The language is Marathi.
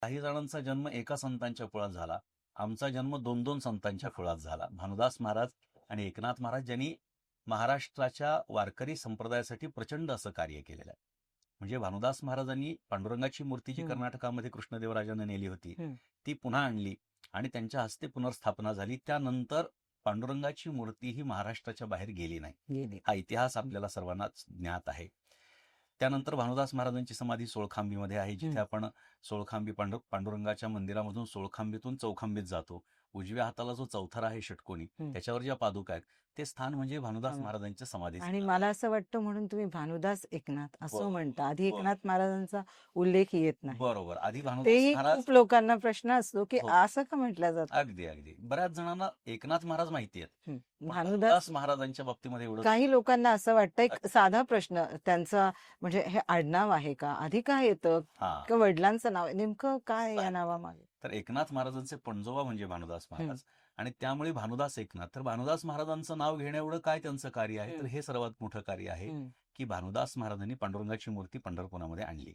काही जणांचा जन्म एका संतांच्या कुळात झाला. आमचा जन्म 2-2 संतांच्या कुळात झाला. भानुदास महाराज आणि एकनाथ महाराज ज्यांनी महाराष्ट्राच्या वारकरी संप्रदायासाठी प्रचंड असं कार्य केलेलं आहे. म्हणजे भानुदास महाराजांनी पांडुरंगाची मूर्ती जी कर्नाटकामध्ये कृष्णदेवराजाने नेली होती ती पुन्हा आणली आणि त्यांच्या हस्ते पुनर्स्थापना झाली. त्यानंतर पांडुरंगाची मूर्ती ही महाराष्ट्राच्या बाहेर गेली नाही. हा इतिहास आपल्याला सर्वांनाच ज्ञात आहे. त्यानंतर भानुदास महाराजांची समाधी सोळखांबीमध्ये आहे, जिथे आपण सोळखांबी पांडुरंगाच्या मंदिरामधून सोळखांबीतून चौखांबीत जातो. उजव्या हाताला जो चौथरा आहे षटकोनी, त्याच्यावर ज्या पादुका आहेत ते स्थान म्हणजे भानुदास महाराजांच्या समाधी. आणि मला असं वाटतं म्हणून तुम्ही भानुदास एकनाथ असं म्हणता. आधी एकनाथ महाराजांचा उल्लेख येत नाही. बरोबर. आधी भानुदास तेही महाराज. खूप लोकांना प्रश्न असतो की असं का म्हटलं जातं. अगदी अगदी बऱ्याच जणांना एकनाथ महाराज माहिती आहेत, भानुदास महाराजांच्या बाबतीमध्ये एवढं. काही लोकांना असं वाटतं. एक साधा प्रश्न, त्यांचा म्हणजे हे आडनाव आहे का, आधी काय येतं का वडिलांचं नाव, नेमकं काय या नावामागे? तर एकनाथ महाराजांचे पणजोबा म्हणजे भानुदास महाराज आणि त्यामुळे भानुदास एकनाथ. तर भानुदास महाराजांचं नाव घेणं एवढं काय त्यांचं कार्य आहे, तर हे सर्वात मोठं कार्य आहे की भानुदास महाराजांनी पांडुरंगाची मूर्ती पंढरपुरामध्ये आणली.